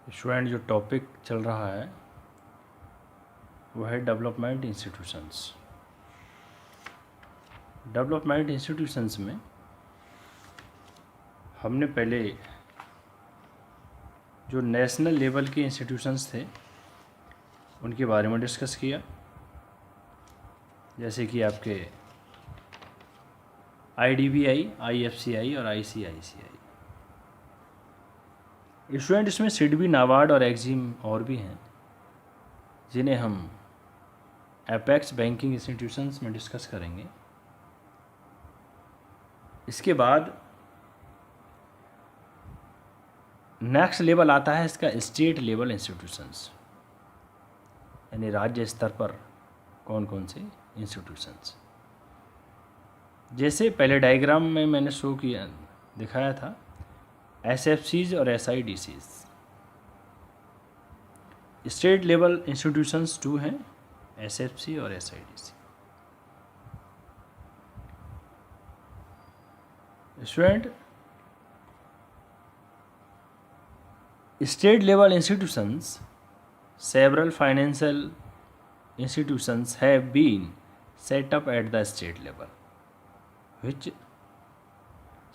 Student जो topic चल रहा है वो है डेवलपमेंट इंस्टीट्यूशंस। डेवलपमेंट इंस्टीट्यूशंस में हमने पहले जो नेशनल लेवल के इंस्टीट्यूशंस थे उनके बारे में डिस्कस किया, जैसे कि आपके IDBI, IFCI और ICICI। स्टूडेंट इसमें सिडबी, नाबार्ड और एक्जिम और भी हैं जिन्हें हम एपेक्स बैंकिंग इंस्टीट्यूशंस में डिस्कस करेंगे। इसके बाद नेक्स्ट लेवल आता है इसका स्टेट लेवल इंस्टीट्यूशंस, यानी राज्य स्तर पर कौन कौन से इंस्टीट्यूशंस। जैसे पहले डायग्राम में मैंने शो किया दिखाया था, SFCs और SIDCs। स्टेट लेवल इंस्टीट्यूशंस 2 हैं, SFC और SIDC। Student, state level institutions, several financial institutions have been set up at the state level, which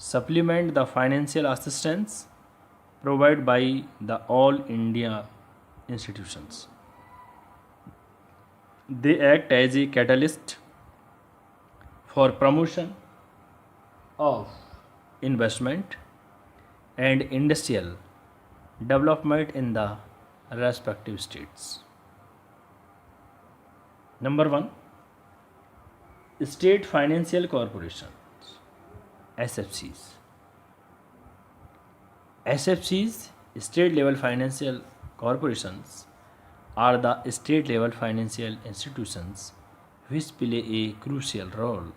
supplement the financial assistance provided by the All India institutions. They act as a catalyst for promotion of investment and industrial development in the respective states. Number 1, State Financial Corporations, SFCs. SFCs, State Level Financial Corporations, are the state level financial institutions which play a crucial role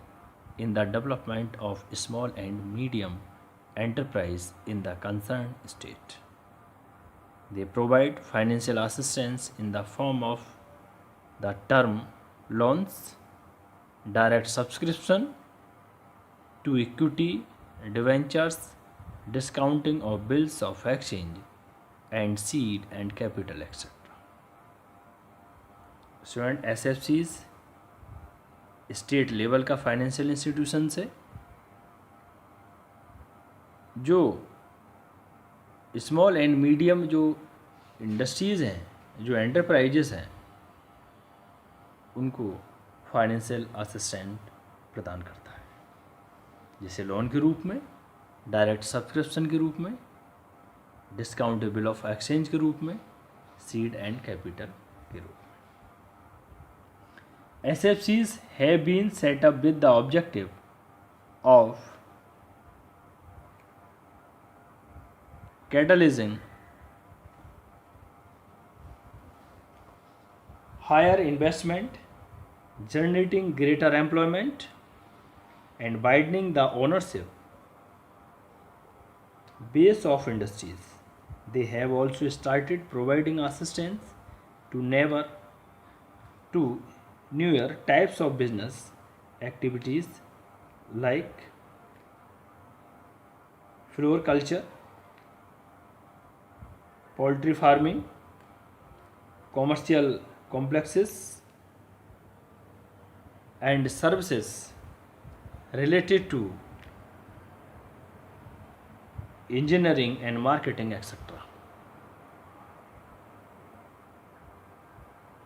in the development of small and medium enterprise in the concerned state. They provide financial assistance in the form of the term loans, direct subscription to equity debentures, discounting of bills of exchange, and seed and capital, etc. Student, SFCs state level का financial institution है जो small and medium जो industries हैं, जो enterprises हैं, उनको financial assistant प्रदान करता है, जैसे लोन के रूप में, डायरेक्ट सब्सक्रिप्शन के रूप में, डिस्काउंटेबल ऑफ एक्सचेंज के रूप में, सीड एंड कैपिटल के रूप में। SFCs have been set up with the objective of catalyzing higher investment, generating greater employment, and widening the ownership base of industries. They have also started providing assistance to newer types of business activities like floriculture, poultry farming, commercial complexes, and services related to engineering and marketing, etc.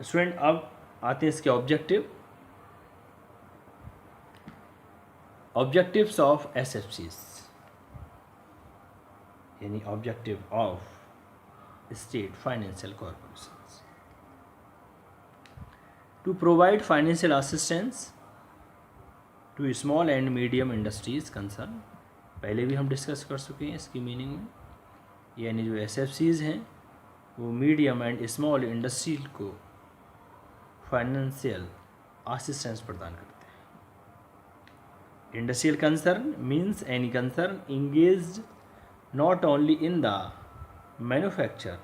Student, अब आते हैं इसके objectives of SFCs, यानी objective of state financial corporations. To provide financial assistance to small and medium industries concern, पहले भी हम discuss कर चुके हैं इसकी मीनिंग में, यानी जो SFCs हैं वो मीडियम एंड स्मॉल इंडस्ट्री को फाइनेंशियल असिस्टेंस प्रदान करते हैं। Industrial concern means any concern engaged not only in the manufacture,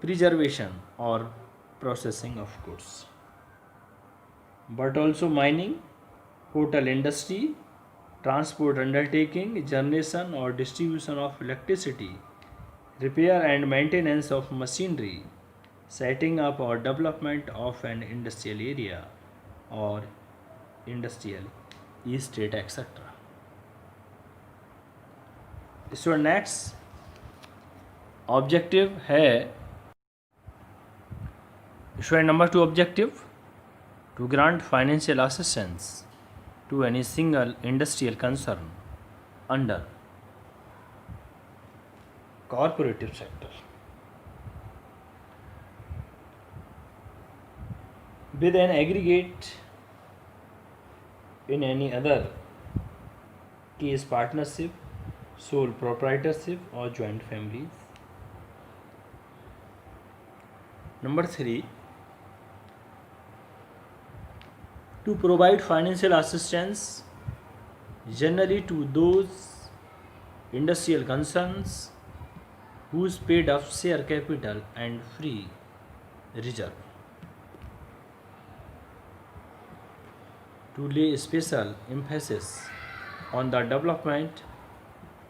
preservation और processing of goods, but also mining, hotel industry, transport undertaking, generation और distribution of electricity repair and maintenance of machinery, setting up or development of an industrial area or industrial estate, etc. So next objective है student number 2 objective to grant financial assistance to any single industrial concern under cooperative sector with an aggregate in any other case partnership, sole proprietorship or joint families. Number 3, to provide financial assistance generally to those industrial concerns whose paid up share capital and free reserve, to lay special emphasis on the development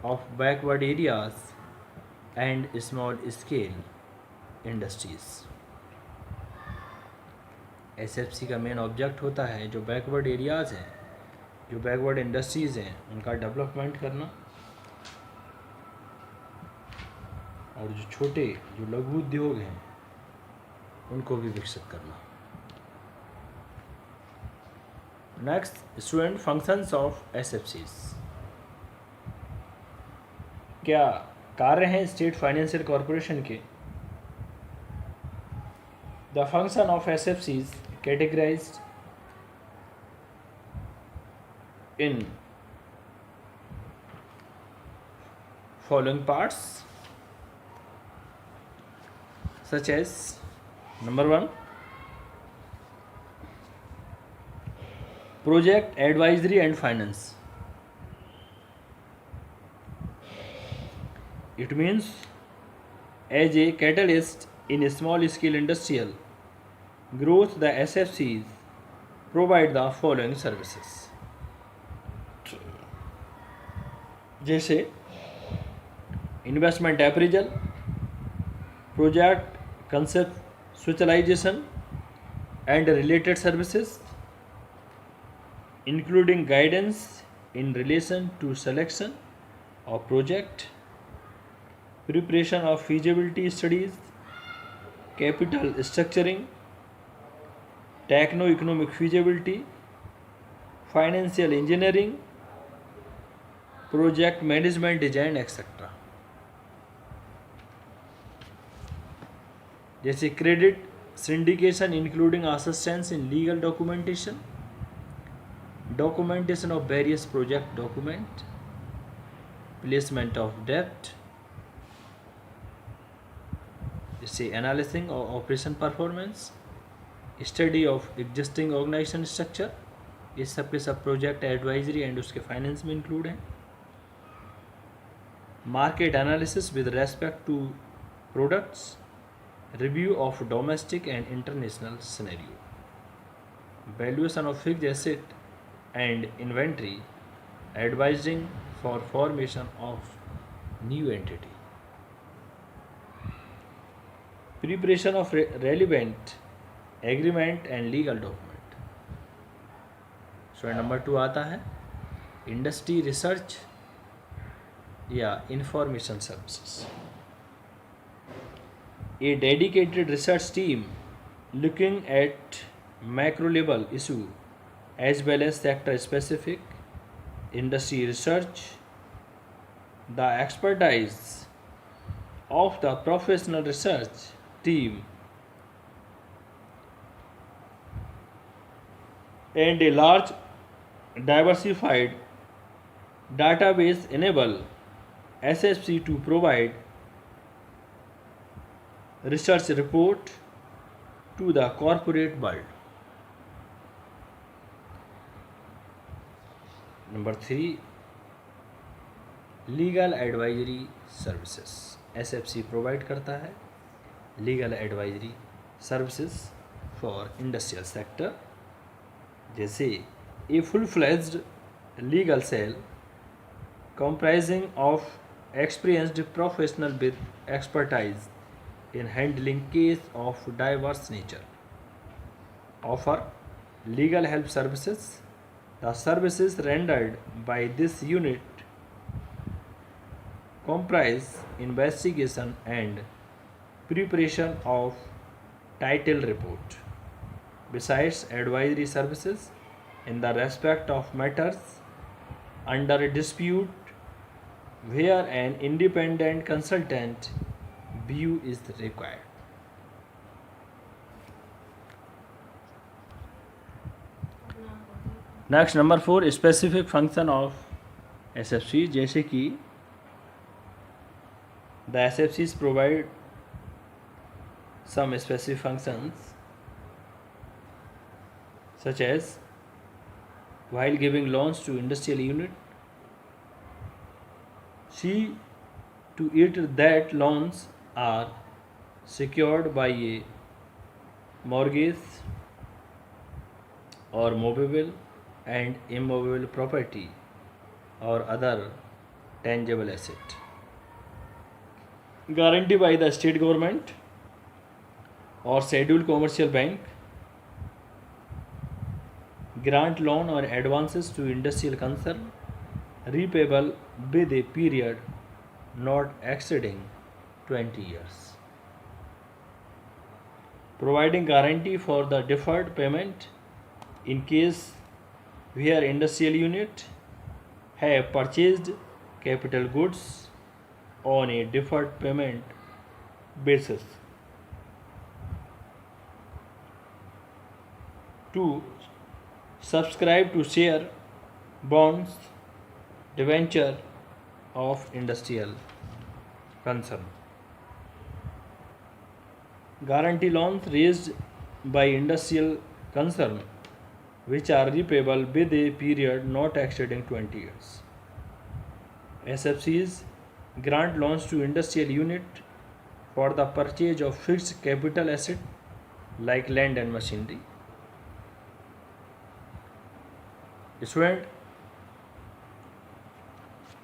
of backward areas and small scale industries. SFC का main object होता है जो backward areas हैं, जो backward industries हैं, उनका development करना और जो छोटे जो लघु उद्योग हैं उनको भी विकसित करना. Next student functions of SFCs. क्या कार्य हैं स्टेट फाइनेंशियल कॉरपोरेशन के? The function of SFCs categorized in following parts such as number 1, project advisory and finance. It means as a catalyst in small scale industrial growth, the SFCs provide the following services. जैसे investment appraisal, project conceptualization and related services, including guidance in relation to selection of project, preparation of feasibility studies, capital structuring, techno-economic feasibility, financial engineering, project management design, etc. जैसे credit syndication including assistance in legal documentation, documentation of various project document, placement of debt, जैसे analyzing of operation performance, study of existing organisation structure, ये सब के सब project advisory and उसके finance में include हैं. Market analysis with respect to products, review of domestic and international scenario, valuation of fixed asset and inventory, advising for formation of new entity, preparation of relevant agreement and legal document. Student number 2 आता है industry research या information services. A dedicated research team looking at macro level issue as well as sector specific industry research. The expertise of the professional research team and a large diversified database enable SFC to provide research report to the corporate world. Number 3, legal advisory services. SFC provide करता है legal advisory services for industrial sector. जैसे a full-fledged legal cell comprising of experienced professional with expertise in handling case of diverse nature, offer legal help services. The services rendered by this unit comprise investigation and preparation of title report, besides advisory services in the respect of matters under dispute where an independent consultant view is required. Next number 4 specific function of SFC, जैसे कि the SFCs provide some specific functions such as while giving loans to industrial unit, see to it that loans are secured by a mortgage or movable and immovable property or other tangible asset. Guarantee by the state government or scheduled commercial bank. Grant loan or advances to industrial concern repayable with a period not exceeding 20 years. Providing guarantee for the deferred payment in case where industrial unit have purchased capital goods on a deferred payment basis. To subscribe to share bonds debenture of industrial concern. Guarantee loans raised by industrial concern which are repayable with a period not exceeding 20 years. SFCs grant loans to industrial unit for the purchase of fixed capital asset like land and machinery. Student,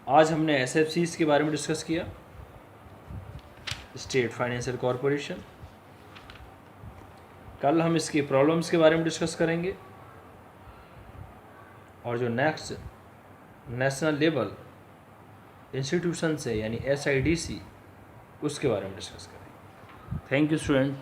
आज हमने एसएफसीज के बारे में discuss किया, state financial corporation. कल हम इसकी problems के बारे में डिस्कस करेंगे और जो नेक्स्ट नेशनल लेवल इंस्टीट्यूशन से यानी एसआईडीसी उसके बारे में डिस्कस करेंगे। Thank you student.